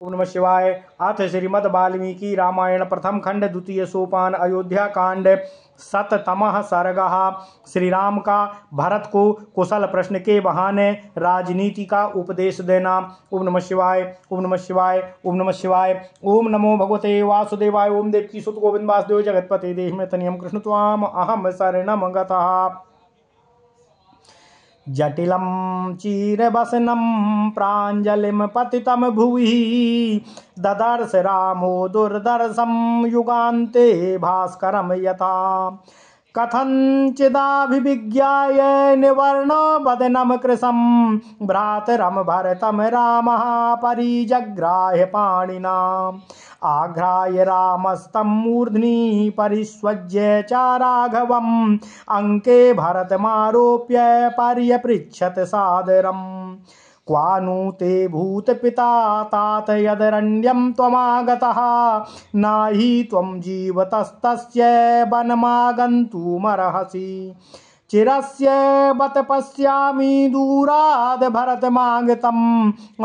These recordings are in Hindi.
ओम नमः शिवाय। अथ श्रीमद् वाल्मीकि रामायण प्रथम खंड द्वितीय सोपान अयोध्या कांड 7तमः सर्गः। श्री राम का भरत को कुशल प्रश्न के बहाने राजनीति का उपदेश देना। ओम नमः शिवाय। ओम नमः शिवाय। ओम नमः शिवाय। ओम नमो भगवते वासुदेवाय। ओम देवकी सुत गोविंद वासुदेव जगतपते देहि में तनियम कृष्ण त्वाम अहम शरणम गतः। जटिलं चीरवसनं प्राञ्जलिं पतितं भुवि ददर्श रामो दुर्दर्शं युगान्ते भास्करं यथा कथञ्चिदाभिविज्ञाय निवर्णो वदनं कृशं भ्रातरं भरतं रामः परिजग्राह्य पाणिना आघ्राय रामस्तं मूर्ध्नि परिष्वज्य च राघवम् अंके भरतमारोप्य पर्यपृच्छत सादरम् क्वानु ते भूतपिता तात यदरण्यं त्वमागतः नाहि त्वं जीवतस्तस्य वनमागन्तुमर्हसि चिरस्य बत पश्यामि दूराद भरतमागतं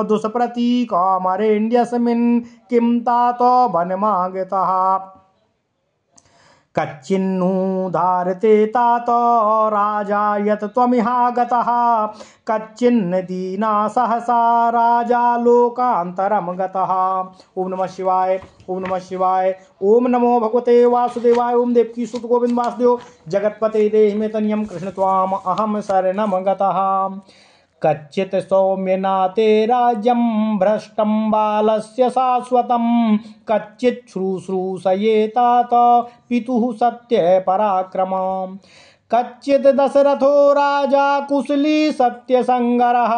दुष्प्रतीकामरेण्यस्मिन् किं तातो वनमागतः कच्चिन्नु धारते तातो राजा यत् त्वमिहागतः कच्चिन्न दीना सहसा राजा लोकान्तरं गतः। ओम नमः शिवाय। ओम नमः शिवाय। ओम नमो भगवते वासुदेवाय। ओम देवकी सुत गोविंद वासुदेव जगतपते देहि में तनियम कृष्ण त्वाम अहम शरणम गतः। कच्चित् सौम्यनाते राज्यं भ्रष्टं बालस्य शाश्वतं कच्चित् शुश्रूषयेतात पितुः सत्य पराक्रमम् कच्चित् दशरथो राजा कुशली सत्यसंगरः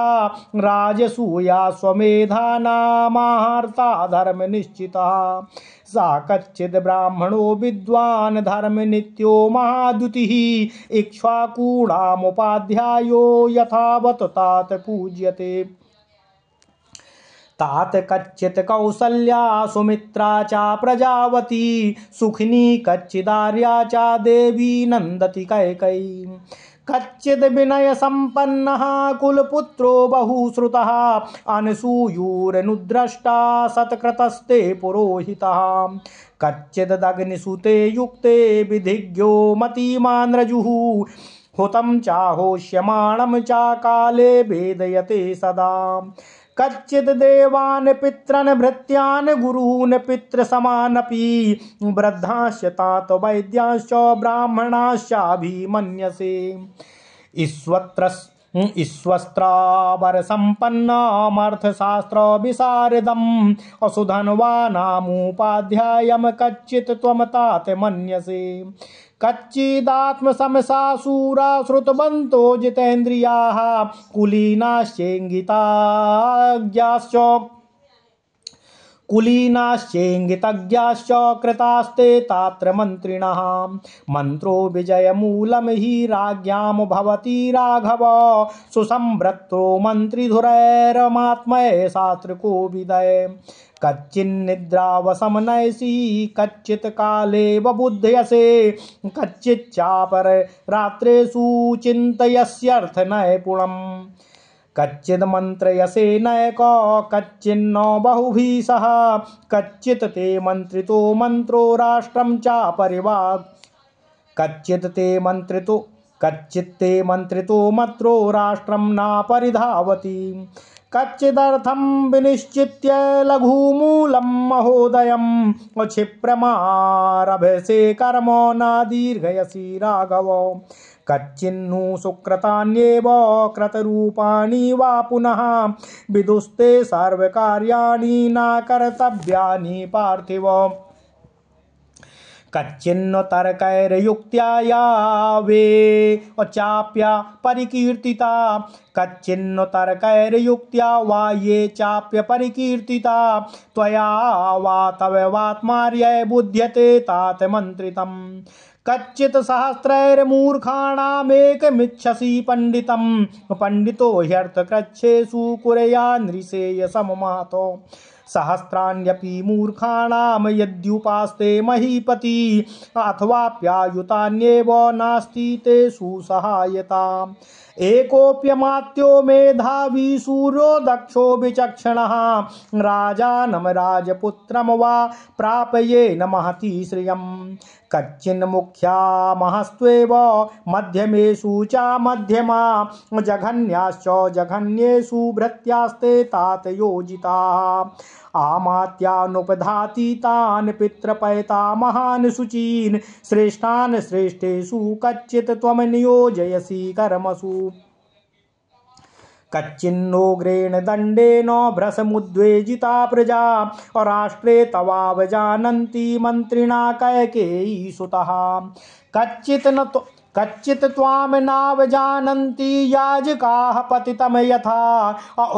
राजसूयाश्वमेधा नामाहर्ता धर्मनिश्चितः सा कच्चित् ब्राह्मणो विद्वान् धर्मनित्यो महाद्युतिः इक्ष्वाकुणामुपाध्यायो यथावत् तात पूज्यते तात कच्चित् कौसल्या सुमित्रा च प्रजावती सुखिनी कच्चिदार्या च देवी नंदति कैकेयी कच्चिद् विनय संपन्नः कुलपुत्रो बहुश्रुतः अनसूयुरनुद्रष्टा सत्कृतस्ते पुरोहितः कच्चिदग्निसुते युक्ते विधिज्ञो मतिमान् रजुः हुतं चाहोष्यमाणं च काले वेदयते सदा कच्चिद् देवान् पितॄन् भृत्यान् गुरून् पितृसमानपि वृद्धाश्च तात वैद्याश्च ब्राह्मणाश्चाभिमन्यसे ईश्वस्त्रावरसम्पन्नमर्थशास्त्र विशारदम् असुधन्वानामुपाध्यायं कच्चित् त्वं तात मन्यसे कच्चिदात्मसमसासूरा श्रुतवन्तो जितेन्द्रियाः कुलीनाश्चेङ्गितज्ञाश्च कृतास्ते तात्र मन्त्रिणः मन्त्रो विजयमूलं हि राज्ञां भवति राघव सुसंवृत्तो मन्त्रिधुरैरमात्मये शास्त्रको विदय कच्चिन्निद्रावसमनयसि कच्चित् काले बबुध्यसे कच्चित् चापर रात्रेषु चिन्तयस्यर्थ नैपुणम् कच्चित् मंत्रयसे नैको कच्चिन्न बहुभिः सह कच्चित् ते मंत्रितो मंत्रो राष्ट्रं च परिवार कच्चित् ते मंत्रितो मंत्रो राष्ट्रं न परिधावति कच्चिदर्थं विनिश्चित्य लघुमूलं महोदयं क्षिप्रमारभसे कर्म न दीर्घयसि राघव कच्चिन्नु सुकृतान्येव कृतरूपाणि वा पुनः विदुस्ते सर्वकार्याणि न कर्तव्यानि पार्थिव कच्चिन्न तर्कैर्युक्त्या यावे चाप्या परिकीर्तिता कच्चिन्न तर्कैर्युक्त्या वा ये चाप्य परिकीर्तिता त्वया वा तव वात्मार्य बुध्यते तात मंत्रितम् कच्चित् सहस्रैर्मूर्खाणामेकमिच्छसि पंडितं पंडितो ह्यर्थकृच्छ्रेषु कुर्या नृषेयसममातो सहस्राण्यपि मूर्खाणां यद्युपास्ते महीपति अथवाप्यायुतान्येव नास्ति तेषु सहायता एकोऽप्यमात्यो मेधावी सूर्यो दक्षो विचक्षणः राजानं राजपुत्रं वा प्रापयेन महती श्रियम् कच्चिन्मुख्या महस्त्वेव मध्यमेषु च मध्यमा जघन्याश्च जघन्येषु भृत्यास्ते तात योजिताः आमात्यानुपधाति तान् पितृपैतामहान् शुचीन् श्रेष्ठान् श्रेष्ठेषु कच्चित् त्वं नियोजयसि कर्मसु कच्चिन्नोग्रेण दण्डेन भ्रशमुद्वेजिता प्रजा राष्ट्रे तवावजानन्ति मन्त्रिणा कैकेयी सुतः कच्चित् त्वां नावजानन्ति याजकाः पतितं यथा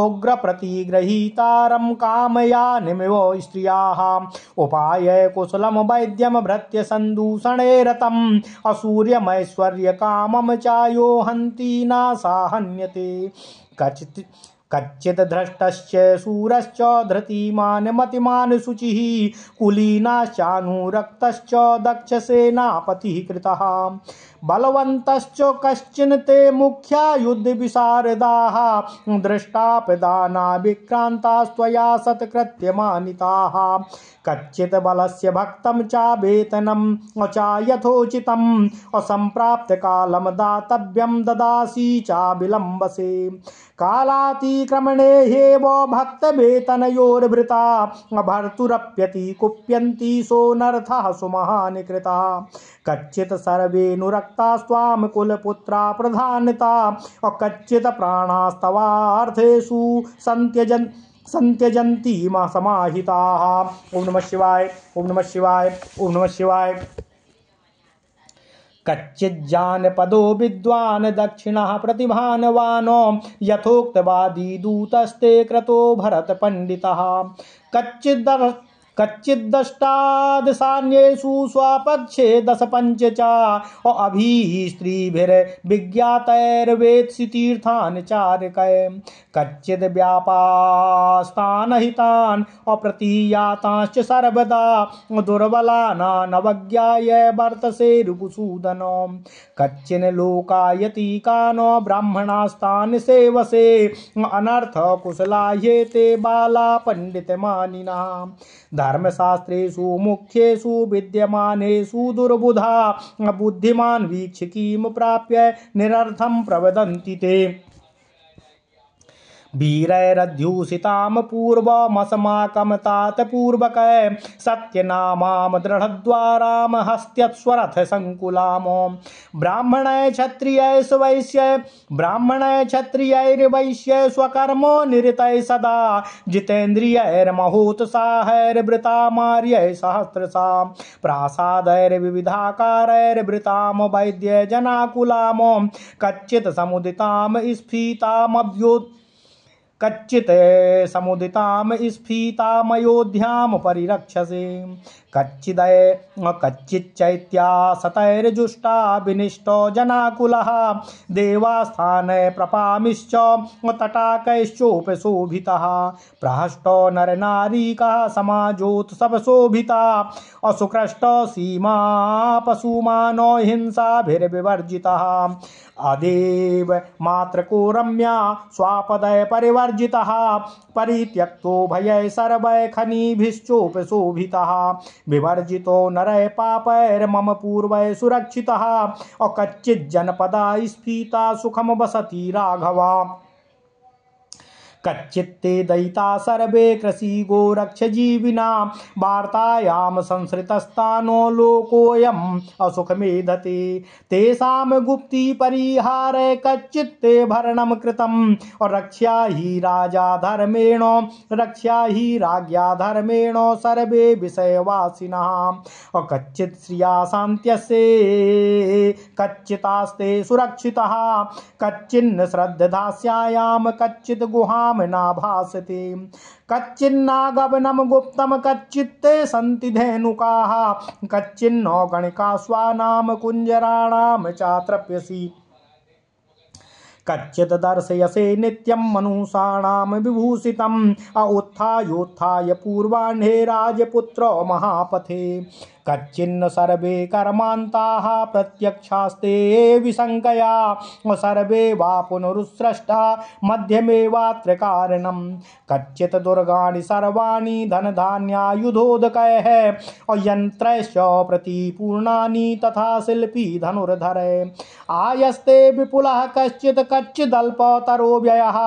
उग्र प्रतिगृहीतारं कामयानिमिव स्त्रियाः उपाय कुशलं वैद्यं भृत्य संदूषणे रतम् असूर्यमैश्वर्यकामं चायो हन्ति नासाहन्यते कच्चित् धृष्टश्च शूरश्च धृतिमान् मतिमान् शुचिः कुलीनाश्चानुरक्तश्च दक्षसेनापतिः कृतः बलवन्तश्च कश्चिन् ते मुख्या युद्धविशारदाः दृष्टापदाना विक्रान्तास्त्वया सत्कृत्यमानिताः कच्चित् बलस्य भक्तं च वेतनं च यथोचितम् असम्प्राप्तकालं दातव्यं ददासि च विलम्बसे कालातिक्रमणे हेव भक्तवेतनयोर्भृता भर्तुरप्यति कुप्यन्ति सोऽनर्थः सुमहान् कृतः कच्चित् सर्वेऽनुरक्तास्त्वां कुलपुत्रा प्रधानता कच्चित् प्राणास्तवार्थेषु सन्त्यजन्ति समाहिताः। ओम नमः शिवाय, ओम नमः शिवाय, ओम नमः शिवाय। कच्चिज्जानपदो विद्वान् दक्षिणः प्रतिभानवानो यथोक्तवादी दूतस्ते क्रतो भरत पंडितः कच्चिद्दष्टादशान्येषु स्वपक्षे दश पञ्च च अभीस्त्रीभिर्विज्ञातैर्वेत्सि तीर्थान् चारकै कच्चिद् व्यापास्तानहितान् अप्रतीयातांश्च सर्वदा दुर्बलानानवज्ञाय वर्तसे रिपुसूदनो कच्चिन् लोकायतिकानो ब्राह्मणास्तान् सेवसे अनर्थ कुशलाह्येते बाला पण्डितमानिनः धर्मशास्त्रेषु मुख्येषु विद्यमानेषु दुर्बुधा बुद्धिमान् वीक्षकीं प्राप्य निरर्थं प्रवदन्ति ते वीरैरध्यूषितां पूर्वमस्माकं तात पूर्वकै सत्यनामां दृढद्वारां हस्त्यस्वरथ संकुलां ब्राह्मणै क्षत्रियैर्वैश्य स्वकर्मो निरतै सदा जितेन्द्रियैर्महोत्साहैर्वृतामार्यै सहस्रशा प्रासादैर्विविधाकारैर्वृतां वैद्यजनाकुलां कच्चित् समुदितां स्फीतामयोध्यां परिरक्षसे कच्चिच्चैत्या सतैर्जुष्टा विनिष्टो जनाकुलः देवास्थाने प्रपामिश्च तटाकैश्चोपशोभितः प्रहष्टो नरनारीकः समाजोत्सवशोभिता असुकृष्ट सीमा पशुमानो हिंसाभिर्विवर्जितः अदेव मात्रको रम्या स्वापदय परिवर्जितः परित्यक्तो भयै सर्वै खनिभिश्चोपशोभितः विवर्जितो नरै पापैर्मम पूर्वै सुरक्षितः कच्चिज्जनपदा स्फीता सुखम वसति राघवा कच्चित्ते दयिता सर्वे कृषि गोरक्षजीविना वार्तायां संसृतस्तानो लोकोऽयम् असुखमेधते तेषां गुप्ति परिहारे कच्चित्ते भरणं कृतम् रक्ष्या हि राज्ञा धर्मेण सर्वे विषयवासिनः कच्चित् श्रिया शान्त्यस्ते कच्चितास्ते सुरक्षितः कच्चिन्न श्रद्धदास्यायां कच्चित् गुहां नाभासते कच्चिन्नागमनं गुप्तं कच्चित्ते सन्ति धेनुकाः कच्चिन्नो गणिका स्वानां कुञ्जराणां चात्रप्यसि कच्चित् दर्शयसे नित्यं मनुषाणां विभूषितम् उत्थायोत्थाय पूर्वाह्णे राजपुत्रो महापथे कच्चिन्न सर्वे कर्मान्ताः प्रत्यक्षास्ते विशङ्कया सर्वे वा पुनरुत्सृष्टा मध्यमेवात्र कारणम् कच्चित् दुर्गाणि सर्वाणि धनधान्यायुधोदकैः यन्त्रैश्च प्रतिपूर्णानि तथा शिल्पी धनुर्धरे आयस्ते विपुलः कश्चित् कच्चिदल्पतरो व्ययः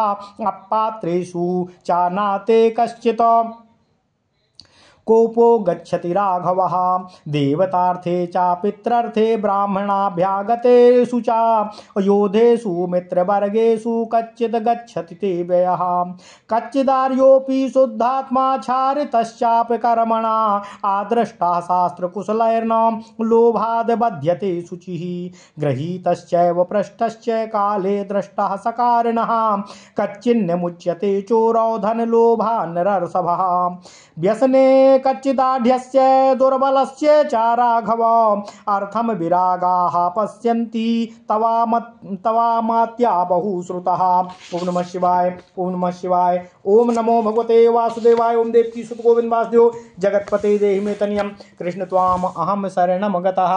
अपात्रेषु चानाते कश्चित् कोपो गच्छति राघवः देवतार्थे च पितृर्थे ब्राह्मणाभ्यागतेषु च योधेषु मित्रवर्गेषु कच्चित् गच्छति ते व्ययः कच्चिदार्योऽपि शुद्धात्मा चारितश्चापि कर्मणा आदृष्टा शास्त्रकुशलैर्न लोभाद् बध्यते शुचिः गृहीतश्चैव पृष्ठश्च काले दृष्टः सकारिणः कच्चिन्मुच्यते चोरौ धनलोभान्नरसभः व्यसने कच्चिदाढ्यस्य दुर्बलस्य च राघव अर्थम विरागाः पश्यन्ति तवामात्या बहुश्रुतः। ओम नमः शिवाय ओम नमः शिवाय ओम नमो भगवते वासुदेवाय ओम देवकी सुत गोविंद वासुदेव जगतपते देहि मे तनियं कृष्ण त्वाम अहम शरणम गतः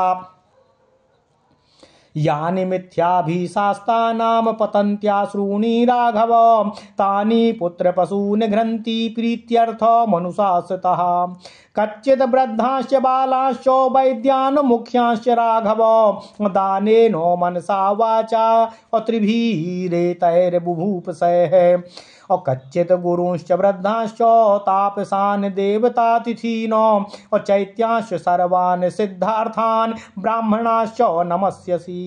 यानि मिथ्याभिशास्तानां पतन्त्याश्रूणि राघव तानि पुत्रपशून् घ्रन्ति प्रीत्यर्थ मनुषाश्रितः कच्चित् वृद्धाश्च बालाश्च वैद्यान् मुख्याश्च राघव दानेन मनसा वाचा त्रिभिरेतैर्बुभूपसैः और कच्चित् गुरुंश्च वृद्धाश्च तापसान् देवतातिथीन् और चैत्यांश्च सर्वान् सिद्धार्थान् ब्राह्मणाश्च नमस्यसि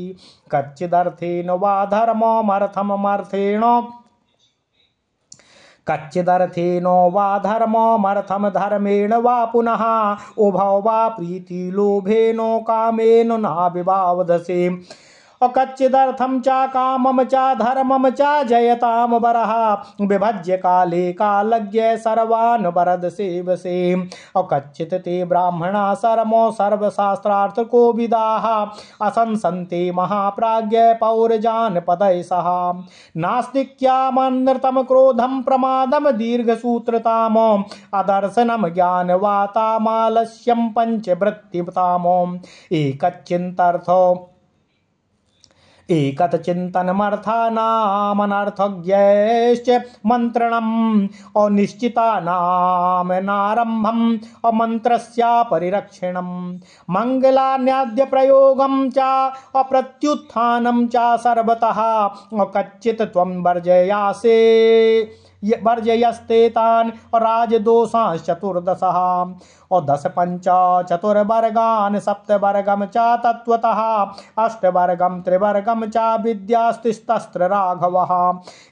कच्चिदर्थेन वा धर्ममर्थमर्थेन कच्चिदर्थेन वा धर्ममर्थम धर्मेण वा पुनः उभौ वा प्रीतिलोभेन कामेन नाविवावधसे और कच्चिदर्थम चा कामम चा धर्मम चा जयताम बरः विभज्य काले कालज्ञ सर्वान् वरद सेवसे और कच्चित् ते ब्राह्मणा सरमो सर्वशास्त्रार्थ को विदाः असंसन्ते महाप्राज्ञ पौरजान पदय सह नास्तिक्यामनृतम क्रोधम प्रमादम दीर्घसूत्रताम अदर्शनम ज्ञानवातामालस्यम पंचवृत्तिताम एकच्चिन्तर्थो एकत चिन्तनमर्थानामनर्थज्ञैश्च मन्त्रणम् और निश्चितानामनारम्भम् और मन्त्रस्य परिरक्षणम् मङ्गलान्याद्य प्रयोगं च अप्रत्युत्थानं च सर्वतः और कच्चित् त्वं वर्जयस्ते तान् और राजदोषाश्चतुर्दशः और 10 पंच चतुर्वर्गान् सप्तवर्गम च तत्वतः अष्टवर्गम त्रिवर्गम च विद्यास्तिस्तस्त्र राघवः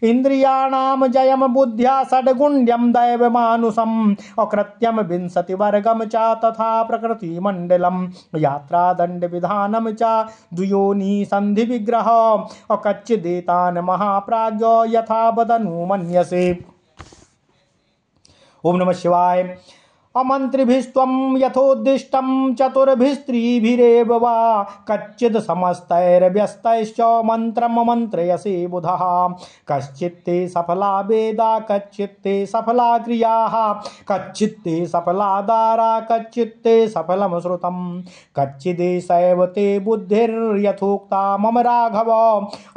इंद्रियाणां जयम बुद्ध्या षड्गुण्यं दैवमानुषम् और कृत्यम 20 वर्गम च तथा प्रकृति मंडलम यात्रा दंड विधानम च द्वयोनि संधि विग्रह और कच्चिदेतान् महाप्राज्ञो यथा वदनु मन्यसे। ओम नमः शिवाय। अमन्त्रिभिस्त्वं यथोद्दिष्टं चतुर्भिस्त्रिभिरेव वा कच्चिद् समस्तैर्व्यस्तैश्च मन्त्रं मन्त्रयसे बुधः कश्चित्ते सफला वेदा कच्चित्ते सफला क्रियाः कच्चित्ते सफला दारा कच्चित्ते सफलं श्रुतं कच्चिदेषैव ते बुद्धिर्यथोक्ता मम राघव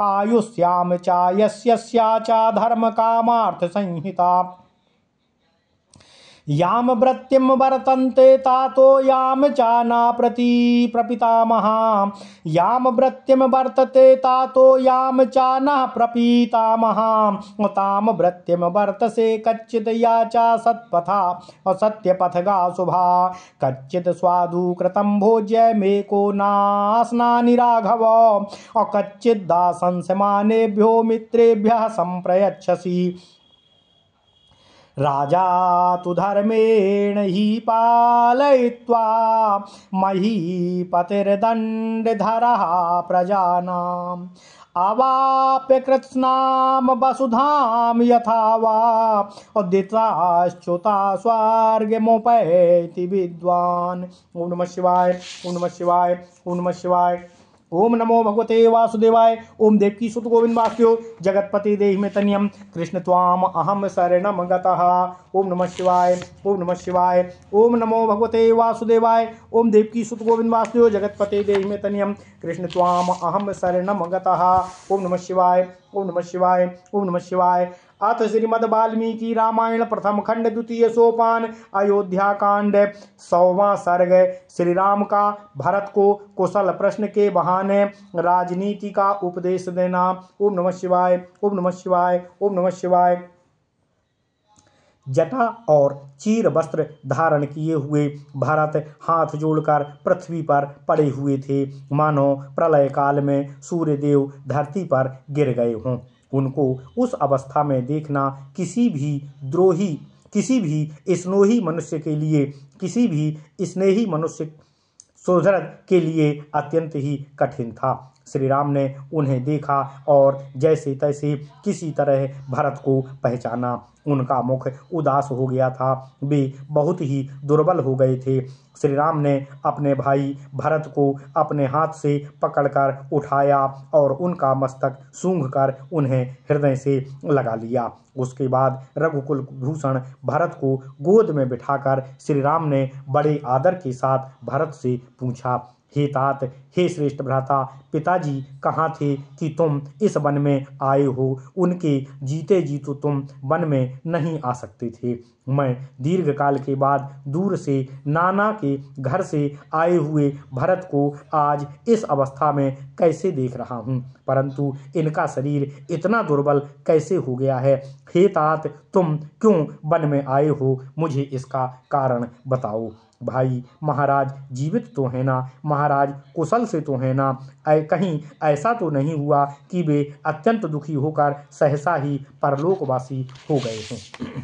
आयुष्यां च यस्या च धर्मकामार्थ संहिता याम वृत्तिम वर्तन्ते तातो याम चाना प्रति प्रपितामहा याम वृत्तिम वर्तते तातो याम चाना प्रपितामहा ताम वृत्तिम वर्तसे कच्चित् या चा सत्पथा और सत्यपथगा शुभा कच्चित् स्वादु कृतं भोज्य मेको नास्नानि राघव और कच्चित् दासंसमानेभ्यो मित्रेभ्यः संप्रयच्छसि राजा तु धर्मेण हि पालयित्वा महीपतिर्दण्डधरः प्रजानाम् अवाप्य कृत्स्नाम वसुधाम यथा वा उदिताश्च्युता स्वर्गमुपैति विद्वान्। ओम नमः शिवाय ओम नमः शिवाय ओम नमः शिवाय ओम नमो भगवते वासुदेवाय। ओम देवकी सुत गोविंद वासुदेव जगतपति देहि में तनियम कृष्ण त्वाम अहम शरणम गतः। ओम नमः शिवाय। ओम नमः शिवाय। ओम नमो भगवते वासुदेवाय। ओम देवकी सुत गोविंद वासुदेव जगतपति देहि में तनियम कृष्ण त्वाम अहम शरणम गतः। ओम नमः शिवाय। ओम नमः शिवाय। ओम नमः शिवाय। अथ श्रीमद् वाल्मीकि रामायण प्रथम खंड द्वितीय सोपान अयोध्या कांड 100वां सर्ग। श्री राम का भरत को कुशल प्रश्न के बहाने राजनीति का उपदेश देना। ओम नमः शिवाय। ओम नमः शिवाय। ओम नमः शिवाय। जटा और चीर वस्त्र धारण किए हुए भरत हाथ जोड़कर पृथ्वी पर पड़े हुए थे, मानो प्रलय काल में सूर्यदेव धरती पर गिर गए हों। उनको उस अवस्था में देखना किसी भी स्नेही मनुष्य के लिए, किसी भी स्नेही मनुष्य सुहृद के लिए अत्यंत ही कठिन था। श्री राम ने उन्हें देखा और जैसे तैसे किसी तरह भरत को पहचाना। उनका मुख उदास हो गया था, वे बहुत ही दुर्बल हो गए थे। श्री राम ने अपने भाई भरत को अपने हाथ से पकड़कर उठाया और उनका मस्तक सूंघकर उन्हें हृदय से लगा लिया। उसके बाद रघुकुल भूषण भरत को गोद में बिठाकर श्री राम ने बड़े आदर के साथ भरत से पूछा, हे तात, हे श्रेष्ठ भ्राता, पिताजी कहाँ थे कि तुम इस वन में आए हो? उनके जीते जी तो तुम वन में नहीं आ सकते थे। मैं दीर्घ काल के बाद दूर से नाना के घर से आए हुए भरत को आज इस अवस्था में कैसे देख रहा हूँ, परंतु इनका शरीर इतना दुर्बल कैसे हो गया है? हे तात, तुम क्यों वन में आए हो? मुझे इसका कारण बताओ। भाई, महाराज जीवित तो है ना? महाराज कुशल से तो है ना? कहीं ऐसा तो नहीं हुआ कि वे अत्यंत दुखी होकर सहसा ही परलोकवासी हो गए हैं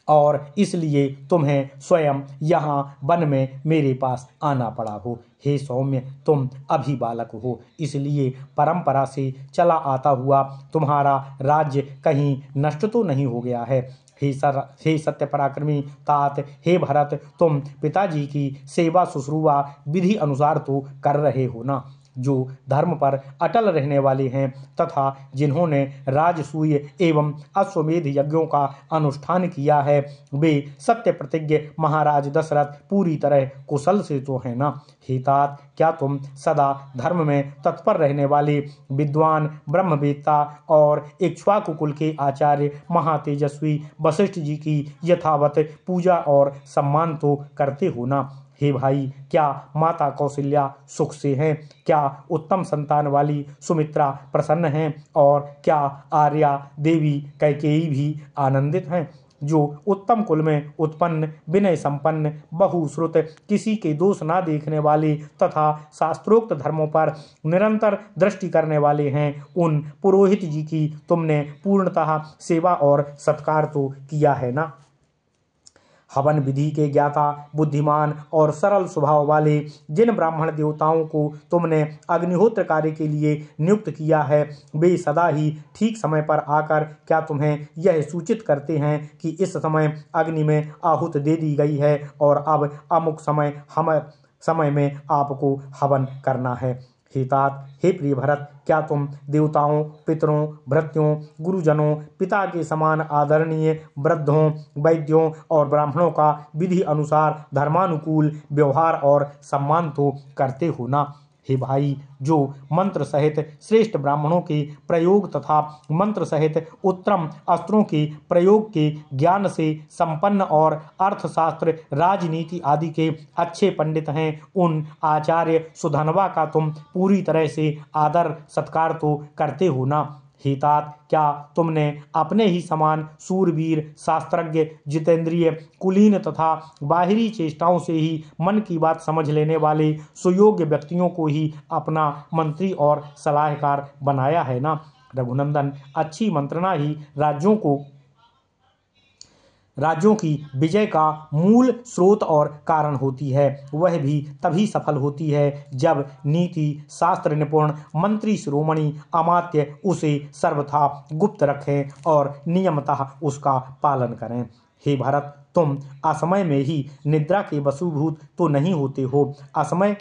और इसलिए तुम्हें स्वयं यहाँ वन में मेरे पास आना पड़ा हो? हे सौम्य, तुम अभी बालक हो, इसलिए परंपरा से चला आता हुआ तुम्हारा राज्य कहीं नष्ट तो नहीं हो गया है? हे सत्य पराक्रमी तात, हे भरत, तुम पिताजी की सेवा शुश्रूषा विधि अनुसार तो कर रहे हो ना? जो धर्म पर अटल रहने वाले हैं तथा जिन्होंने राजसूय एवं अश्वमेध यज्ञों का अनुष्ठान किया है, वे सत्य प्रतिज्ञ महाराज दशरथ पूरी तरह कुशल से तो है ना? हे तात, क्या तुम सदा धर्म में तत्पर रहने वाले विद्वान ब्रह्मवेत्ता और इक्ष्वाकु कुल के आचार्य महातेजस्वी वशिष्ठ जी की यथावत पूजा और सम्मान तो करते हो ना? हे भाई, क्या माता कौशल्या सुख से हैं? क्या उत्तम संतान वाली सुमित्रा प्रसन्न हैं? और क्या आर्या देवी कैकेयी भी आनंदित हैं? जो उत्तम कुल में उत्पन्न, विनय संपन्न, बहुश्रुत, किसी के दोष ना देखने वाले तथा शास्त्रोक्त धर्मों पर निरंतर दृष्टि करने वाले हैं, उन पुरोहित जी की तुमने पूर्णतः सेवा और सत्कार तो किया है ना? हवन विधि के ज्ञाता, बुद्धिमान और सरल स्वभाव वाले जिन ब्राह्मण देवताओं को तुमने अग्निहोत्र कार्य के लिए नियुक्त किया है, वे सदा ही ठीक समय पर आकर क्या तुम्हें यह सूचित करते हैं कि इस समय अग्नि में आहुत दे दी गई है और अब अमुक समय में आपको हवन करना है? हे तात, हे प्रिय भरत, क्या तुम देवताओं, पितरों, भृत्यों, गुरुजनों, पिता के समान आदरणीय वृद्धों, वैद्यों और ब्राह्मणों का विधि अनुसार धर्मानुकूल व्यवहार और सम्मान तो करते हो ना? हे भाई, जो मंत्र सहित श्रेष्ठ ब्राह्मणों के प्रयोग तथा मंत्र सहित उत्तम अस्त्रों के प्रयोग के ज्ञान से संपन्न और अर्थशास्त्र, राजनीति आदि के अच्छे पंडित हैं, उन आचार्य सुधनवा का तुम पूरी तरह से आदर सत्कार तो करते हो ना? हे तात, क्या तुमने अपने ही समान सूरवीर, शास्त्रज्ञ, जितेंद्रिय, कुलीन तथा बाहरी चेष्टाओं से ही मन की बात समझ लेने वाले सुयोग्य व्यक्तियों को ही अपना मंत्री और सलाहकार बनाया है ना? रघुनंदन, अच्छी मंत्रणा ही राज्यों की विजय का मूल स्रोत और कारण होती है। वह भी तभी सफल होती है जब नीति शास्त्र निपुण मंत्री शिरोमणि अमात्य उसे सर्वथा गुप्त रखें और नियमतः उसका पालन करें। हे भरत, तुम असमय में ही निद्रा के वशीभूत तो नहीं होते हो। असमय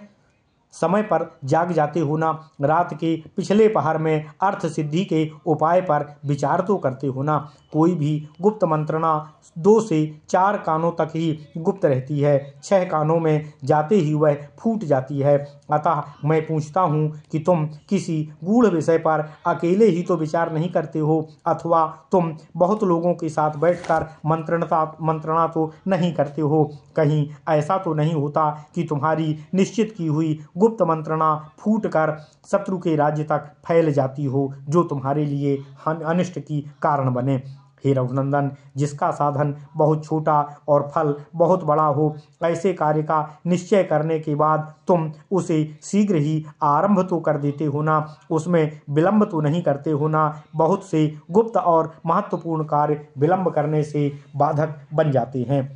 समय पर जाग जाते हो ना, रात के पिछले पहर में अर्थ सिद्धि के उपाय पर विचार तो करते हो ना। कोई भी गुप्त मंत्रणा 2 से 4 कानों तक ही गुप्त रहती है, 6 कानों में जाते ही वह फूट जाती है। अतः मैं पूछता हूँ कि तुम किसी गूढ़ विषय पर अकेले ही तो विचार नहीं करते हो, अथवा तुम बहुत लोगों के साथ बैठकर मंत्रणा तो नहीं करते हो। कहीं ऐसा तो नहीं होता कि तुम्हारी निश्चित की हुई गुप्त मंत्रणा फूटकर शत्रु के राज्य तक फैल जाती हो, जो तुम्हारे लिए अनिष्ट की कारण बने। हे रघुनंदन, जिसका साधन बहुत छोटा और फल बहुत बड़ा हो, ऐसे कार्य का निश्चय करने के बाद तुम उसे शीघ्र ही आरंभ तो कर देते हो ना, उसमें विलंब तो नहीं करते हो ना। बहुत से गुप्त और महत्वपूर्ण कार्य विलंब करने से बाधक बन जाते हैं।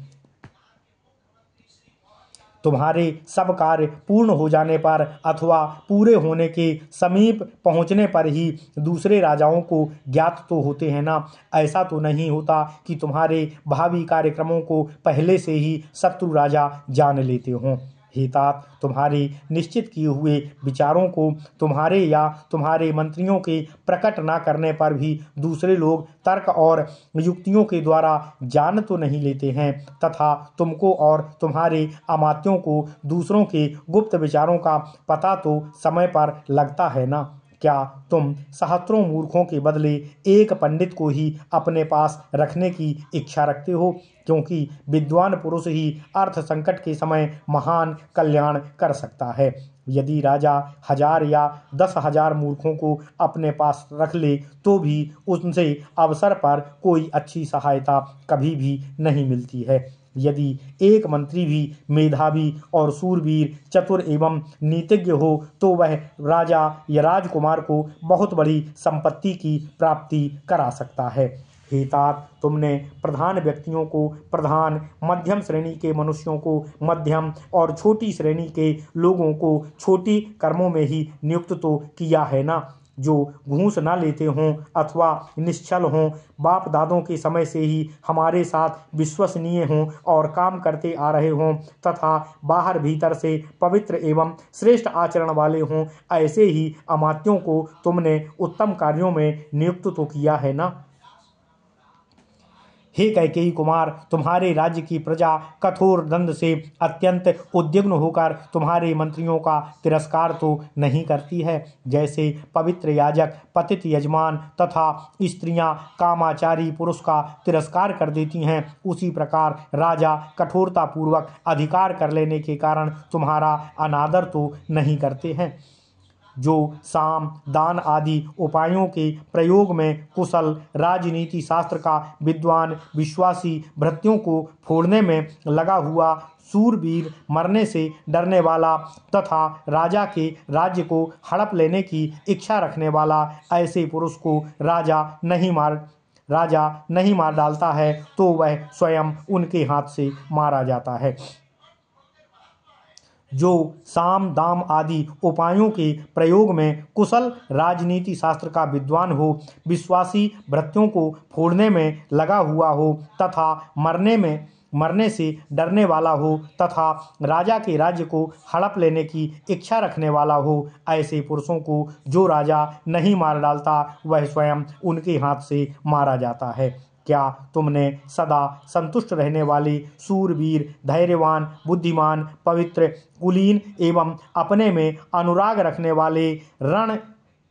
तुम्हारे सब कार्य पूर्ण हो जाने पर अथवा पूरे होने के समीप पहुंचने पर ही दूसरे राजाओं को ज्ञात तो होते हैं ना। ऐसा तो नहीं होता कि तुम्हारे भावी कार्यक्रमों को पहले से ही शत्रु राजा जान लेते हों। हे तात, तुम्हारे निश्चित किए हुए विचारों को तुम्हारे या तुम्हारे मंत्रियों के प्रकट न करने पर भी दूसरे लोग तर्क और युक्तियों के द्वारा जान तो नहीं लेते हैं, तथा तुमको और तुम्हारे अमात्यों को दूसरों के गुप्त विचारों का पता तो समय पर लगता है ना। क्या तुम सहस्त्रों मूर्खों के बदले एक पंडित को ही अपने पास रखने की इच्छा रखते हो, क्योंकि विद्वान पुरुष ही अर्थ संकट के समय महान कल्याण कर सकता है। यदि राजा 1000 या 10,000 मूर्खों को अपने पास रख ले तो भी उनसे अवसर पर कोई अच्छी सहायता कभी भी नहीं मिलती है। यदि एक मंत्री भी मेधावी और सूरवीर, चतुर एवं नीतिज्ञ हो तो वह राजा या राजकुमार को बहुत बड़ी संपत्ति की प्राप्ति करा सकता है। हे तात, तुमने प्रधान व्यक्तियों को प्रधान, मध्यम श्रेणी के मनुष्यों को मध्यम और छोटी श्रेणी के लोगों को छोटी कर्मों में ही नियुक्त तो किया है ना। जो घूस न लेते हों अथवा निश्चल हों, बाप दादों के समय से ही हमारे साथ विश्वसनीय हों और काम करते आ रहे हों, तथा बाहर भीतर से पवित्र एवं श्रेष्ठ आचरण वाले हों, ऐसे ही अमात्यों को तुमने उत्तम कार्यों में नियुक्त तो किया है ना। हे कैकेयी कुमार, तुम्हारे राज्य की प्रजा कठोर दंड से अत्यंत उद्विग्न होकर तुम्हारे मंत्रियों का तिरस्कार तो नहीं करती है। जैसे पवित्र याजक पतित यजमान तथा स्त्रियां कामाचारी पुरुष का तिरस्कार कर देती हैं, उसी प्रकार राजा कठोरता पूर्वक अधिकार कर लेने के कारण तुम्हारा अनादर तो नहीं करते हैं। जो साम दान आदि उपायों के प्रयोग में कुशल, राजनीति शास्त्र का विद्वान, विश्वासी, भृत्यों को फोड़ने में लगा हुआ, सूरवीर, मरने से डरने वाला तथा राजा के राज्य को हड़प लेने की इच्छा रखने वाला, ऐसे पुरुष को राजा नहीं मार डालता है तो वह स्वयं उनके हाथ से मारा जाता है। जो साम दाम आदि उपायों के प्रयोग में कुशल, राजनीति शास्त्र का विद्वान हो, विश्वासी, भृत्यों को फोड़ने में लगा हुआ हो तथा मरने से डरने वाला हो तथा राजा के राज्य को हड़प लेने की इच्छा रखने वाला हो, ऐसे पुरुषों को जो राजा नहीं मार डालता वह स्वयं उनके हाथ से मारा जाता है। क्या तुमने सदा संतुष्ट रहने वाले, सूरवीर, धैर्यवान, बुद्धिमान, पवित्र, कुलीन एवं अपने में अनुराग रखने वाले रण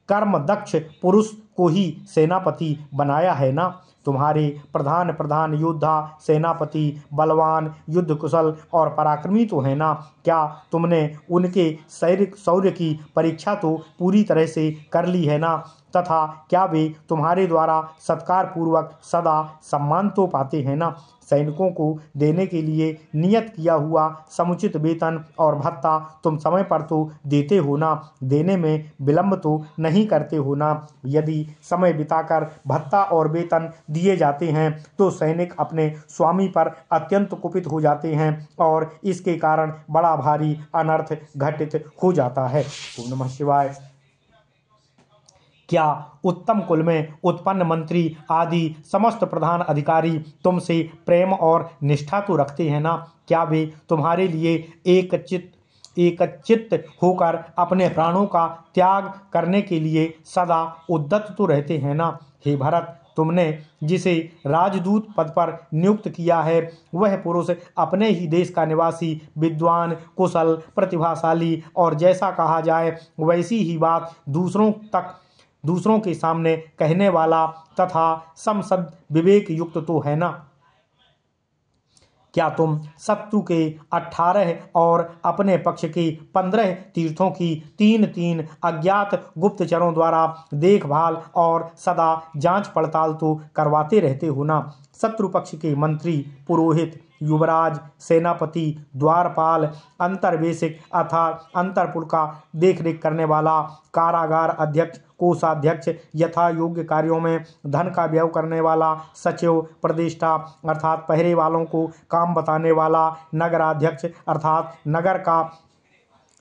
कर्म दक्ष पुरुष को ही सेनापति बनाया है ना। तुम्हारे प्रधान योद्धा, सेनापति, बलवान, युद्ध कुशल और पराक्रमी तो है ना। क्या तुमने उनके शौर्य की परीक्षा तो पूरी तरह से कर ली है ना, तथा क्या वे तुम्हारे द्वारा सत्कार पूर्वक सदा सम्मान तो पाते हैं ना। सैनिकों को देने के लिए नियत किया हुआ समुचित वेतन और भत्ता तुम समय पर तो देते हो ना, देने में विलंब तो नहीं करते हो ना। यदि समय बिताकर भत्ता और वेतन दिए जाते हैं तो सैनिक अपने स्वामी पर अत्यंत कुपित हो जाते हैं और इसके कारण बड़ा भारी अनर्थ घटित हो जाता है। ओम नमः शिवाय। क्या उत्तम कुल में उत्पन्न मंत्री आदि समस्त प्रधान अधिकारी तुमसे प्रेम और निष्ठा तो रखते हैं ना। क्या वे तुम्हारे लिए एकचित्त होकर अपने प्राणों का त्याग करने के लिए सदा उद्यत तो रहते हैं ना। हे भरत, तुमने जिसे राजदूत पद पर नियुक्त किया है वह पुरुष अपने ही देश का निवासी, विद्वान, कुशल, प्रतिभाशाली और जैसा कहा जाए वैसी ही बात दूसरों के सामने कहने वाला तथा समसद विवेक युक्त तो है ना। क्या तुम शत्रु के 18 और अपने पक्ष के 15 तीर्थों की 3-3 अज्ञात गुप्तचरों द्वारा देखभाल और सदा जांच पड़ताल तो करवाते रहते हो ना। शत्रु पक्ष के मंत्री, पुरोहित, युवराज, सेनापति, द्वारपाल, अंतर्वेशिक अर्थात अंतरपुर का देखरेख करने वाला, कारागार अध्यक्ष, कोषाध्यक्ष, यथा योग्य कार्यों में धन का व्यय करने वाला, सचिव, प्रदेष्टा अर्थात पहरे वालों को काम बताने वाला, नगराध्यक्ष अर्थात नगर का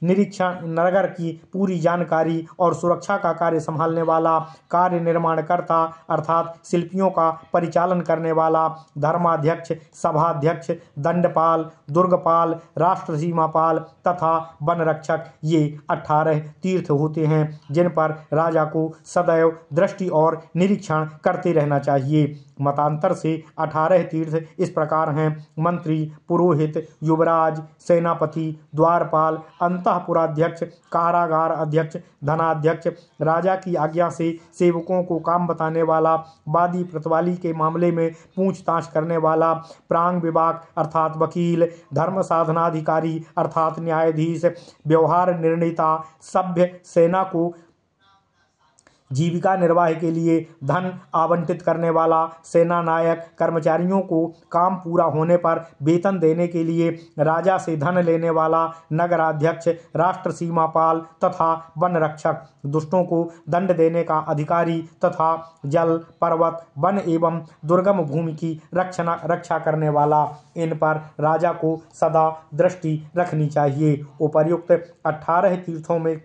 निरीक्षण, नगर की पूरी जानकारी और सुरक्षा का कार्य संभालने वाला, कार्य निर्माणकर्ता अर्थात शिल्पियों का परिचालन करने वाला, धर्माध्यक्ष, सभाध्यक्ष, दंडपाल, दुर्गपाल, राष्ट्र सीमापाल तथा वन रक्षक, ये 18 तीर्थ होते हैं जिन पर राजा को सदैव दृष्टि और निरीक्षण करते रहना चाहिए। मतांतर से 18 तीर्थ इस प्रकार हैं: मंत्री, पुरोहित, युवराज, सेनापति, द्वारपाल, अंतःपुराध्यक्ष, कारागार अध्यक्ष, धनाध्यक्ष, राजा की आज्ञा से सेवकों को काम बताने वाला, वादी प्रतिवादी के मामले में पूछताछ करने वाला, प्रांग विभाग अर्थात वकील, धर्म साधनाधिकारी अर्थात न्यायाधीश, व्यवहार निर्णेता, सभ्य, सेना को जीविका निर्वाह के लिए धन आवंटित करने वाला, सेना नायक, कर्मचारियों को काम पूरा होने पर वेतन देने के लिए राजा से धन लेने वाला, नगराध्यक्ष, राष्ट्र सीमापाल तथा वन रक्षक, दुष्टों को दंड देने का अधिकारी तथा जल, पर्वत, वन एवं दुर्गम भूमि की रक्षा करने वाला। इन पर राजा को सदा दृष्टि रखनी चाहिए। उपर्युक्त 18 तीर्थों में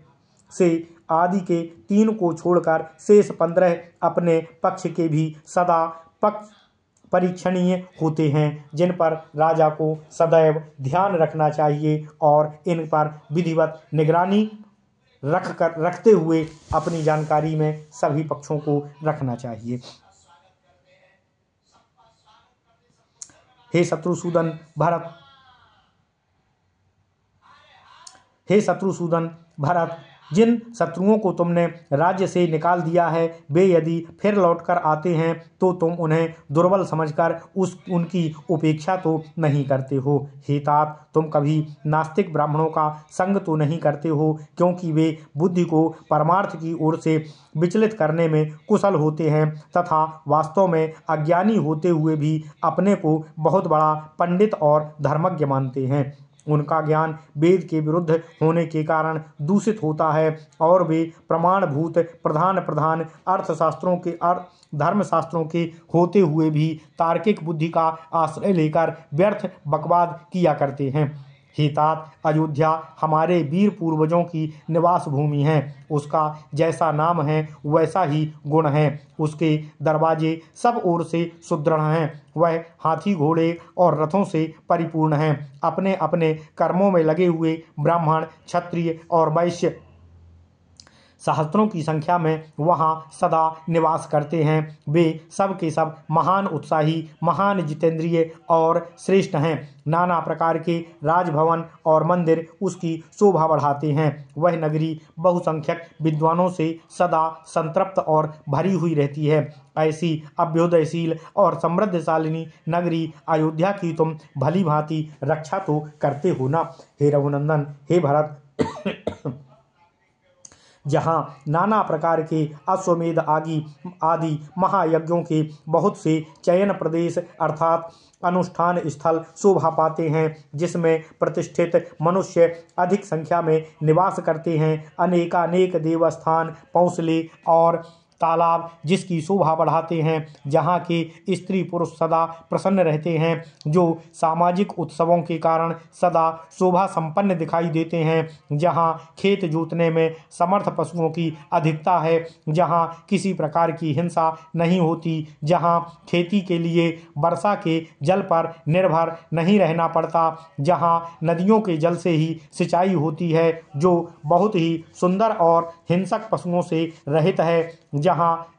से आदि के 3 को छोड़कर शेष 15 अपने पक्ष के भी सदा परीक्षणीय होते हैं जिन पर राजा को सदैव ध्यान रखना चाहिए और इन पर विधिवत निगरानी रखते हुए अपनी जानकारी में सभी पक्षों को रखना चाहिए। हे शत्रुसूदन भरत, जिन शत्रुओं को तुमने राज्य से निकाल दिया है वे यदि फिर लौटकर आते हैं तो तुम उन्हें दुर्बल समझकर उनकी उपेक्षा तो नहीं करते हो। हे तात, तुम कभी नास्तिक ब्राह्मणों का संग तो नहीं करते हो क्योंकि वे बुद्धि को परमार्थ की ओर से विचलित करने में कुशल होते हैं तथा वास्तव में अज्ञानी होते हुए भी अपने को बहुत बड़ा पंडित और धर्मज्ञ मानते हैं। उनका ज्ञान वेद के विरुद्ध होने के कारण दूषित होता है और वे प्रमाणभूत प्रधान धर्मशास्त्रों के होते हुए भी तार्किक बुद्धि का आश्रय लेकर व्यर्थ बकवाद किया करते हैं। हे तात, अयोध्या हमारे वीर पूर्वजों की निवास भूमि है। उसका जैसा नाम है वैसा ही गुण है। उसके दरवाजे सब ओर से सुदृढ़ हैं। वह हाथी, घोड़े और रथों से परिपूर्ण हैं। अपने अपने कर्मों में लगे हुए ब्राह्मण, क्षत्रिय और वैश्य सहस्त्रों की संख्या में वहाँ सदा निवास करते हैं। वे सब के सब महान उत्साही, महान जितेंद्रिय और श्रेष्ठ हैं। नाना प्रकार के राजभवन और मंदिर उसकी शोभा बढ़ाते हैं। वह नगरी बहुसंख्यक विद्वानों से सदा संतृप्त और भरी हुई रहती है। ऐसी अभ्युदयशील और समृद्धशालिनी नगरी अयोध्या की तुम भली भांति रक्षा तो करते हो ना। हे रघुनंदन, हे भरत, जहाँ नाना प्रकार के अश्वमेध आदि महायज्ञों के बहुत से चयन प्रदेश अर्थात अनुष्ठान स्थल शोभा पाते हैं, जिसमें प्रतिष्ठित मनुष्य अधिक संख्या में निवास करते हैं। अनेकानेक देवस्थान, पौंसले और तालाब जिसकी शोभा बढ़ाते हैं, जहाँ के स्त्री पुरुष सदा प्रसन्न रहते हैं, जो सामाजिक उत्सवों के कारण सदा शोभा संपन्न दिखाई देते हैं, जहाँ खेत जोतने में समर्थ पशुओं की अधिकता है, जहाँ किसी प्रकार की हिंसा नहीं होती, जहाँ खेती के लिए वर्षा के जल पर निर्भर नहीं रहना पड़ता, जहाँ नदियों के जल से ही सिंचाई होती है, जो बहुत ही सुंदर और हिंसक पशुओं से रहित है, जहाँ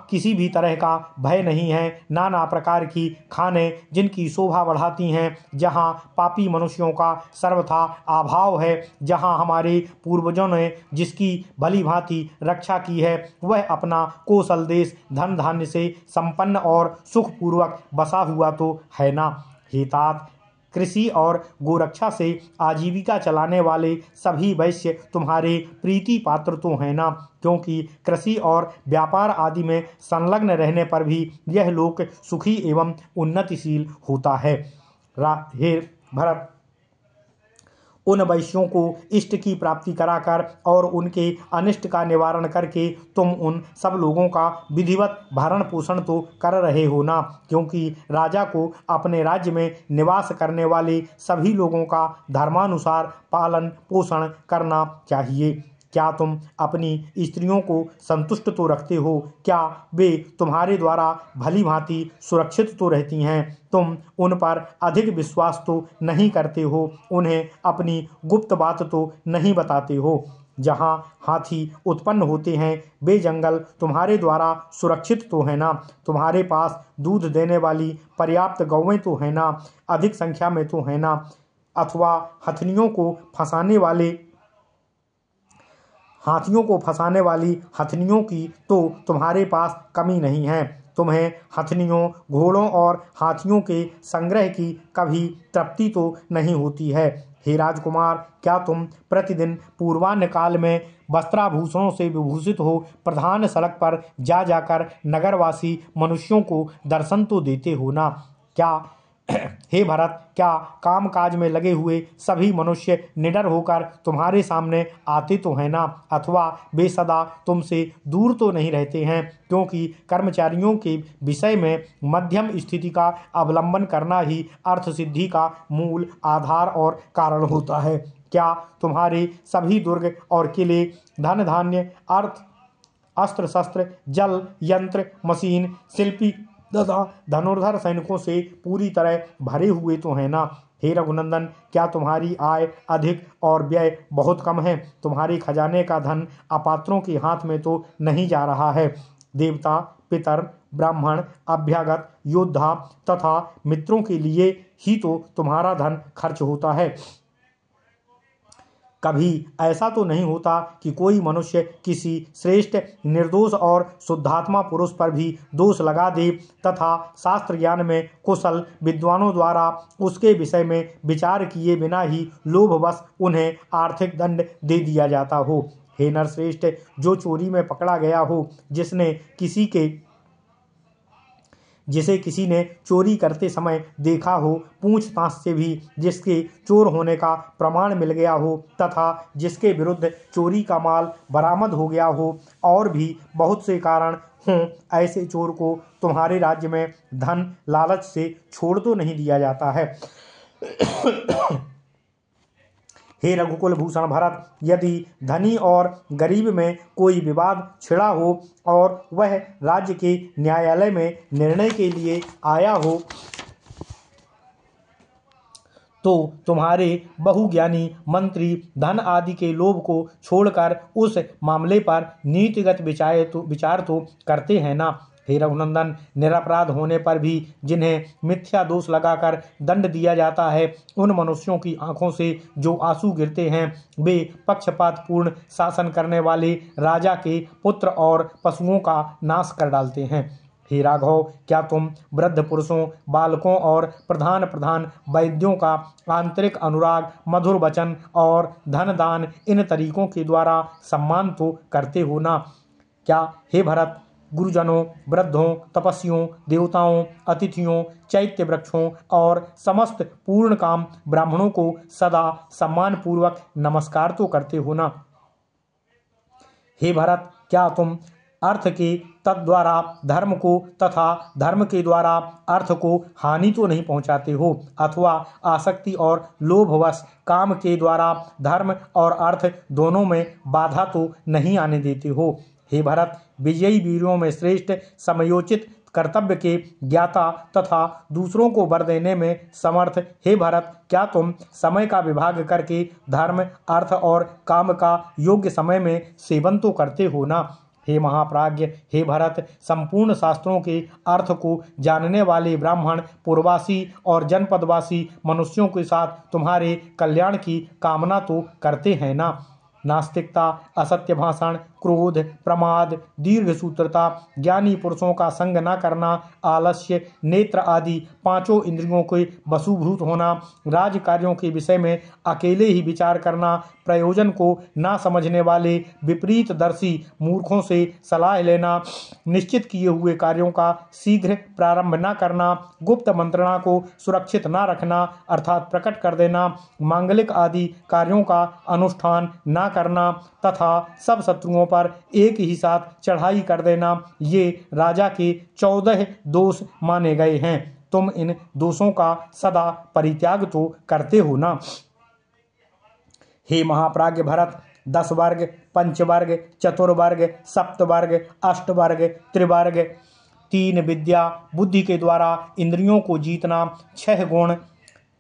किसी भी तरह का भय नहीं है, नाना प्रकार की खाने जिनकी शोभा बढ़ाती हैं, जहाँ पापी मनुष्यों का सर्वथा अभाव है, जहाँ हमारे पूर्वजों ने जिसकी भली भांति रक्षा की है, वह अपना कौशल देश धन धान्य से संपन्न और सुखपूर्वक बसा हुआ तो है ना। हे तात, कृषि और गोरक्षा से आजीविका चलाने वाले सभी वैश्य तुम्हारे प्रीति पात्र तो हैं ना, क्योंकि कृषि और व्यापार आदि में संलग्न रहने पर भी यह लोक सुखी एवं उन्नतिशील होता है। हे भरत, उन वैश्यों को इष्ट की प्राप्ति कराकर और उनके अनिष्ट का निवारण करके तुम उन सब लोगों का विधिवत भरण पोषण तो कर रहे हो ना, क्योंकि राजा को अपने राज्य में निवास करने वाले सभी लोगों का धर्मानुसार पालन पोषण करना चाहिए। क्या तुम अपनी स्त्रियों को संतुष्ट तो रखते हो? क्या वे तुम्हारे द्वारा भली भांति सुरक्षित तो रहती हैं? तुम उन पर अधिक विश्वास तो नहीं करते हो? उन्हें अपनी गुप्त बात तो नहीं बताते हो? जहाँ हाथी उत्पन्न होते हैं वे जंगल तुम्हारे द्वारा सुरक्षित तो है ना? तुम्हारे पास दूध देने वाली पर्याप्त गौवें तो है ना? अधिक संख्या में तो है ना? अथवा हाथियों को फंसाने वाली हथनियों की तो तुम्हारे पास कमी नहीं है। तुम्हें हथनियों, घोड़ों और हाथियों के संग्रह की कभी तृप्ति तो नहीं होती है। हे राजकुमार, क्या तुम प्रतिदिन पूर्वाह्न काल में वस्त्राभूषणों से विभूषित हो प्रधान सड़क पर जाकर नगरवासी मनुष्यों को दर्शन तो देते हो ना? क्या हे भरत, क्या कामकाज में लगे हुए सभी मनुष्य निडर होकर तुम्हारे सामने आते तो हैं ना? अथवा वे सदा तुमसे दूर तो नहीं रहते हैं, क्योंकि कर्मचारियों के विषय में मध्यम स्थिति का अवलंबन करना ही अर्थ सिद्धि का मूल आधार और कारण होता है। क्या तुम्हारे सभी दुर्ग और किले धन धान्य अस्त्र शस्त्र जल यंत्र मशीन शिल्पी तथा धनुर्धर सैनिकों से पूरी तरह भरे हुए तो है ना? हे रघुनंदन, क्या तुम्हारी आय अधिक और व्यय बहुत कम है? तुम्हारे खजाने का धन अपात्रों के हाथ में तो नहीं जा रहा है। देवता, पितर, ब्राह्मण, अभ्यागत, योद्धा तथा मित्रों के लिए ही तो तुम्हारा धन खर्च होता है। कभी ऐसा तो नहीं होता कि कोई मनुष्य किसी श्रेष्ठ निर्दोष और शुद्धात्मा पुरुष पर भी दोष लगा दे तथा शास्त्र ज्ञान में कुशल विद्वानों द्वारा उसके विषय में विचार किए बिना ही लोभवश उन्हें आर्थिक दंड दे दिया जाता हो। हे नरश्रेष्ठ, जो चोरी में पकड़ा गया हो, जिसे किसी ने चोरी करते समय देखा हो, पूछताछ से भी जिसके चोर होने का प्रमाण मिल गया हो तथा जिसके विरुद्ध चोरी का माल बरामद हो गया हो, और भी बहुत से कारण हों, ऐसे चोर को तुम्हारे राज्य में धन लालच से छोड़ तो नहीं दिया जाता है। हे रघुकुल भूषण भरत, यदि धनी और गरीब में कोई विवाद छिड़ा हो और वह राज्य के न्यायालय में निर्णय के लिए आया हो, तो तुम्हारे बहुज्ञानी मंत्री धन आदि के लोभ को छोड़कर उस मामले पर नीतिगत विचार तो करते हैं ना? हे रघुनंदन, निरपराध होने पर भी जिन्हें मिथ्या दोष लगाकर दंड दिया जाता है, उन मनुष्यों की आंखों से जो आंसू गिरते हैं, वे पक्षपातपूर्ण शासन करने वाले राजा के पुत्र और पशुओं का नाश कर डालते हैं। हे राघव, क्या तुम वृद्ध पुरुषों, बालकों और प्रधान वैद्यों का आंतरिक अनुराग, मधुर वचन और धन दान इन तरीकों के द्वारा सम्मान तो करते हो ना? क्या हे भरत, गुरुजनों, वृद्धों, तपस्वियों, देवताओं, अतिथियों, चैत्य वृक्षों और समस्त पूर्ण काम ब्राह्मणों को सदा सम्मान पूर्वक नमस्कार तो करते हो ना। हे भरत, क्या तुम अर्थ के तद्वारा धर्म को तथा धर्म के द्वारा अर्थ को हानि तो नहीं पहुंचाते हो, अथवा आसक्ति और लोभवश काम के द्वारा धर्म और अर्थ दोनों में बाधा तो नहीं आने देते हो। हे भरत, विजयी वीरों में श्रेष्ठ, समयोचित कर्तव्य के ज्ञाता तथा दूसरों को वर देने में समर्थ हे भरत, क्या तुम समय का विभाग करके धर्म, अर्थ और काम का योग्य समय में सेवन तो करते हो ना। हे महाप्राज्ञ, हे भरत, संपूर्ण शास्त्रों के अर्थ को जानने वाले ब्राह्मण पूर्ववासी और जनपदवासी मनुष्यों के साथ तुम्हारे कल्याण की कामना तो करते हैं ना। नास्तिकता, असत्य भाषण, क्रोध, प्रमाद, दीर्घ सूत्रता, ज्ञानी पुरुषों का संग न करना, आलस्य, नेत्र आदि पांचों इंद्रियों के वशीभूत होना, राज कार्यों के विषय में अकेले ही विचार करना, प्रयोजन को ना समझने वाले विपरीत दर्शी मूर्खों से सलाह लेना, निश्चित किए हुए कार्यों का शीघ्र प्रारंभ न करना, गुप्त मंत्रणा को सुरक्षित न रखना अर्थात प्रकट कर देना, मांगलिक आदि कार्यों का अनुष्ठान न करना तथा सब शत्रुओं पर एक ही साथ चढ़ाई कर देना, ये राजा के 14 दोष माने गए हैं। तुम इन दोषों का सदा परित्याग तो करते हो ना। हे महाप्राज्ञ भरत, 10 वर्ग, पंचवर्ग, चतुर्वर्ग, सप्तवर्ग, अष्टवर्ग, त्रिवर्ग, 3 विद्या, बुद्धि के द्वारा इंद्रियों को जीतना, 6 गुण,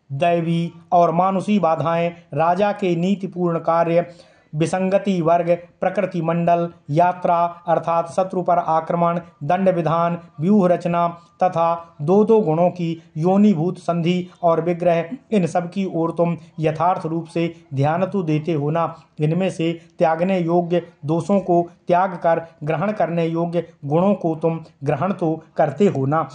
दैवी और मानुषी बाधाएं, राजा के नीतिपूर्ण कार्य, विसंगति वर्ग, प्रकृति मंडल, यात्रा अर्थात शत्रु पर आक्रमण, दंड विधान, व्यूह रचना तथा 2 गुणों की योनिभूत संधि और विग्रह, इन सब की ओर तुम यथार्थ रूप से ध्यान तो देते हो ना। इनमें से त्यागने योग्य दोषों को त्याग कर ग्रहण करने योग्य गुणों को तुम ग्रहण तो करते हो ना।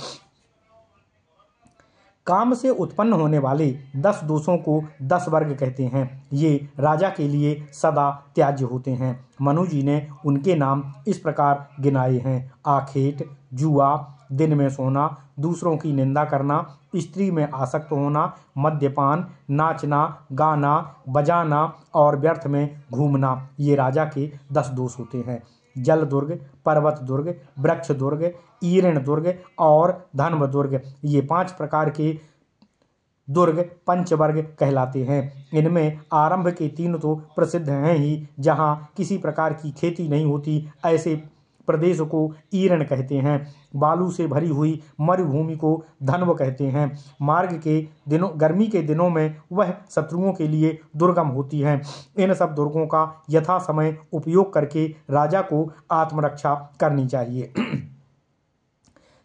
काम से उत्पन्न होने वाले 10 दोषों को 10 वर्ग कहते हैं। ये राजा के लिए सदा त्याज्य होते हैं। मनु जी ने उनके नाम इस प्रकार गिनाए हैं: आखेट, जुआ, दिन में सोना, दूसरों की निंदा करना, स्त्री में आसक्त होना, मद्यपान, नाचना, गाना, बजाना और व्यर्थ में घूमना, ये राजा के 10 दोष होते हैं। जल दुर्ग, पर्वत दुर्ग, वृक्ष दुर्ग, ईरण दुर्ग और धनव दुर्ग, ये 5 प्रकार के दुर्ग पंचवर्ग कहलाते हैं। इनमें आरंभ के 3 तो प्रसिद्ध हैं ही। जहाँ किसी प्रकार की खेती नहीं होती ऐसे प्रदेश को ईरण कहते हैं। बालू से भरी हुई मरुभूमि को धनव कहते हैं। मार्ग के दिनों, गर्मी के दिनों में वह शत्रुओं के लिए दुर्गम होती हैं। इन सब दुर्गों का यथा समय उपयोग करके राजा को आत्मरक्षा करनी चाहिए।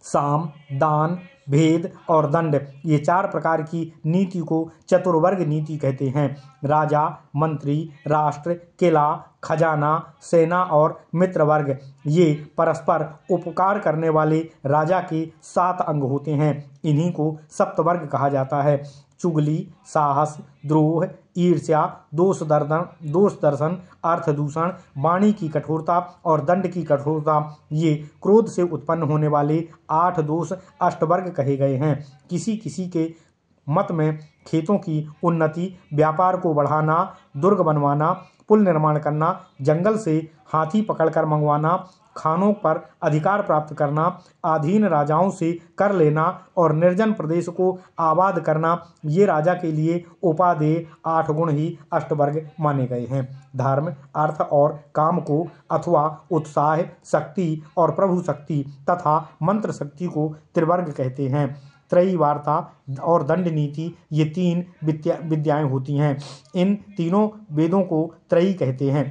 साम, दान, भेद और दंड, ये 4 प्रकार की नीति को चतुर्वर्ग नीति कहते हैं। राजा, मंत्री, राष्ट्र, किला, खजाना, सेना और मित्र वर्ग, ये परस्पर उपकार करने वाले राजा के 7 अंग होते हैं। इन्हीं को सप्तवर्ग कहा जाता है। चुगली, साहस, द्रोह, ईर्ष्या, दोष दर्शन, अर्थ दूषण, वाणी की कठोरता और दंड की कठोरता, ये क्रोध से उत्पन्न होने वाले 8 दोष अष्टवर्ग कहे गए हैं। किसी किसी के मत में खेतों की उन्नति, व्यापार को बढ़ाना, दुर्ग बनवाना, पुल निर्माण करना, जंगल से हाथी पकड़कर मंगवाना, खानों पर अधिकार प्राप्त करना, अधीन राजाओं से कर लेना और निर्जन प्रदेश को आबाद करना, ये राजा के लिए उपादेय 8 गुण ही अष्टवर्ग माने गए हैं। धर्म, अर्थ और काम को अथवा उत्साह, शक्ति और प्रभु शक्ति तथा मंत्र शक्ति को त्रिवर्ग कहते हैं। त्रयी वार्ता और दंड नीति, ये 3 विद्याएं होती हैं। इन तीनों वेदों को त्रयी कहते हैं।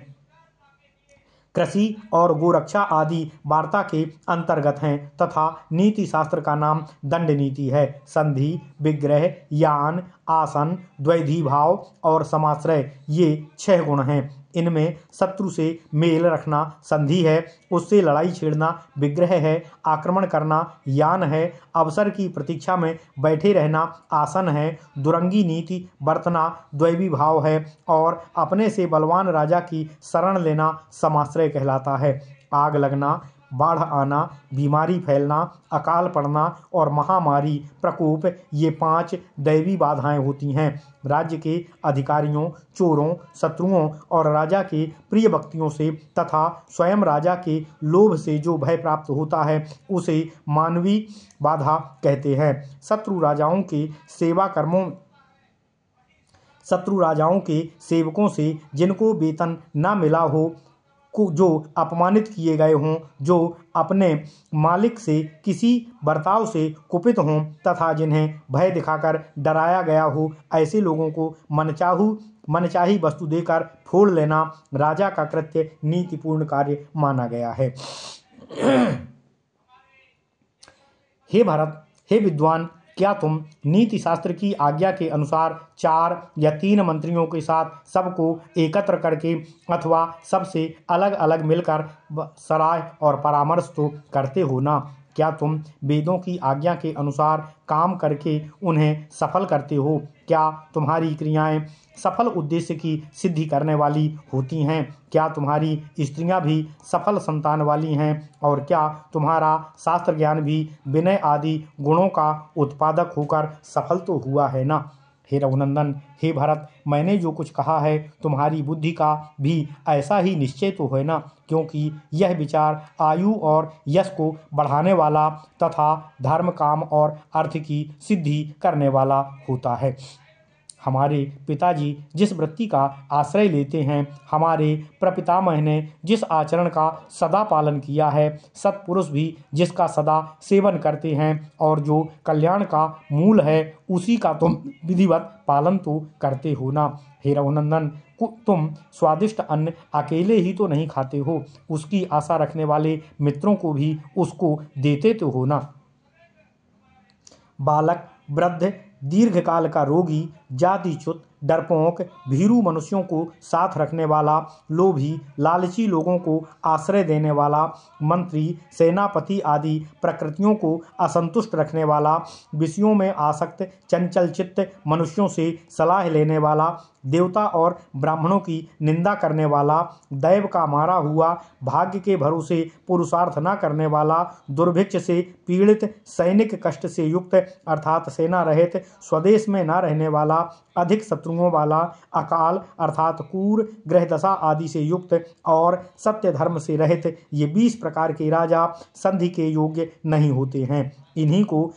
कृषि और गोरक्षा आदि वार्ता के अंतर्गत हैं तथा नीति शास्त्र का नाम दंड नीति है। संधि, विग्रह, यान, आसन, द्वैधी भाव और समाश्रय, ये 6 गुण हैं। इनमें शत्रु से मेल रखना संधि है, उससे लड़ाई छेड़ना विग्रह है, आक्रमण करना यान है, अवसर की प्रतीक्षा में बैठे रहना आसन है, दुरंगी नीति बरतना द्वैवी भाव है और अपने से बलवान राजा की शरण लेना समाश्रय कहलाता है। आग लगना, बाढ़ आना, बीमारी फैलना, अकाल पड़ना और महामारी प्रकोप, ये 5 दैवी बाधाएं होती हैं। राज्य के अधिकारियों, चोरों, शत्रुओं और राजा के प्रिय व्यक्तियों से तथा स्वयं राजा के लोभ से जो भय प्राप्त होता है उसे मानवीय बाधा कहते हैं। शत्रु राजाओं के सेवकों से जिनको वेतन न मिला हो, जो अपमानित किए गए हों, जो अपने मालिक से किसी बर्ताव से कुपित हों तथा जिन्हें भय दिखाकर डराया गया हो, ऐसे लोगों को मनचाही वस्तु देकर फोड़ लेना राजा का कृत्य नीतिपूर्ण कार्य माना गया है। हे भरत, हे विद्वान, क्या तुम नीति शास्त्र की आज्ञा के अनुसार 4 या 3 मंत्रियों के साथ सबको एकत्र करके अथवा सबसे अलग अलग मिलकर सराय और परामर्श तो करते हो ना? क्या तुम वेदों की आज्ञा के अनुसार काम करके उन्हें सफल करते हो? क्या तुम्हारी क्रियाएं सफल उद्देश्य की सिद्धि करने वाली होती हैं? क्या तुम्हारी स्त्रियां भी सफल संतान वाली हैं? और क्या तुम्हारा शास्त्र ज्ञान भी विनय आदि गुणों का उत्पादक होकर सफल तो हुआ है ना? हे रघुनंदन, हे भरत, मैंने जो कुछ कहा है तुम्हारी बुद्धि का भी ऐसा ही निश्चय तो है ना? क्योंकि यह विचार आयु और यश को बढ़ाने वाला तथा धर्म, काम और अर्थ की सिद्धि करने वाला होता है। हमारे पिताजी जिस वृत्ति का आश्रय लेते हैं, हमारे प्रपितामह ने जिस आचरण का सदा पालन किया है, सत्पुरुष भी जिसका सदा सेवन करते हैं और जो कल्याण का मूल है, उसी का तुम विधिवत पालन तो करते हो ना? हे रघुनंदन, तुम स्वादिष्ट अन्न अकेले ही तो नहीं खाते हो, उसकी आशा रखने वाले मित्रों को भी उसको देते तो हो ना? बालक, वृद्ध, दीर्घकाल का रोगी, जातिच्युत, डरपोक, भीरू मनुष्यों को साथ रखने वाला, लोभी, लालची लोगों को आश्रय देने वाला, मंत्री, सेनापति आदि प्रकृतियों को असंतुष्ट रखने वाला, विषयों में आसक्त चंचल चित्त मनुष्यों से सलाह लेने वाला, देवता और ब्राह्मणों की निंदा करने वाला, दैव का मारा हुआ, भाग्य के भरोसे पुरुषार्थ न करने वाला, दुर्भिक्ष से पीड़ित, सैनिक कष्ट से युक्त अर्थात सेना रहित, स्वदेश में न रहने वाला, अधिक शत्रुओं वाला, अकाल अर्थात कूर, ग्रह दशा आदि से युक्त और सत्य धर्म से रहित, ये 20 प्रकार के राजा संधि के योग्य नहीं होते हैं। इन्हीं को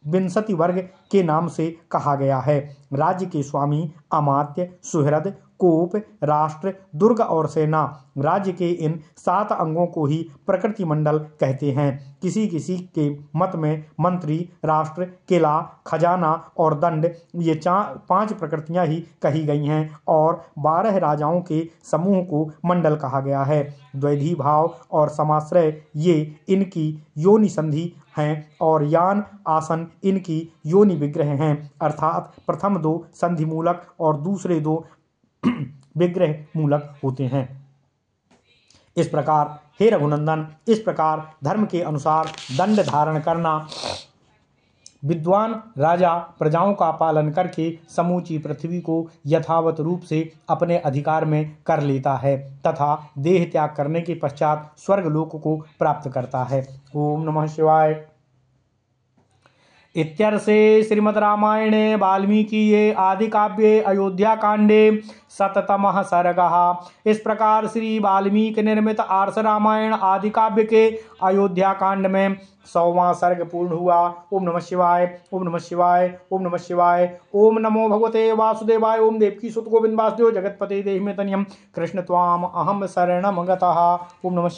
विंशति वर्ग के नाम से कहा गया है। राज्य के स्वामी, अमात्य, सुहृद, कोप, राष्ट्र, दुर्ग और सेना, राज्य के इन 7 अंगों को ही प्रकृति मंडल कहते हैं। किसी किसी के मत में मंत्री, राष्ट्र, किला, खजाना और दंड, ये 5 प्रकृतियां ही कही गई हैं और 12 राजाओं के समूह को मंडल कहा गया है। द्वैधी भाव और समाश्रय ये इनकी योनि संधि हैं और यान, आसन इनकी योनि विग्रह हैं, अर्थात प्रथम 2 संधि मूलक और दूसरे 2 विग्रह मूलक होते हैं। इस प्रकार हे रघुनंदन, इस प्रकार धर्म के अनुसार दंड धारण करना विद्वान राजा प्रजाओं का पालन करके समूची पृथ्वी को यथावत रूप से अपने अधिकार में कर लेता है तथा देह त्याग करने के पश्चात स्वर्गलोक को प्राप्त करता है। ओम नमः शिवाय। इत्यर्थे श्रीमद् रामायणे वाल्मीकिये आदि काव्ये अयोध्या कांडे 7तमः सर्गः। इस प्रकार श्री वाल्मीकि निर्मित आर्ष रामायण आदि काव्य के अयोध्या कांड में 100वां सर्ग पूर्ण हुआ। ओम नमः शिवाय, ओम नमः शिवाय, ओम नमः शिवाय। ओम नमो भगवते वासुदेवाय। ओम देवकी सुत गोविंद वासुदेव जगतपते देहि में तनियम कृष्ण त्वाम अहम शरणम गतः। ओम नमः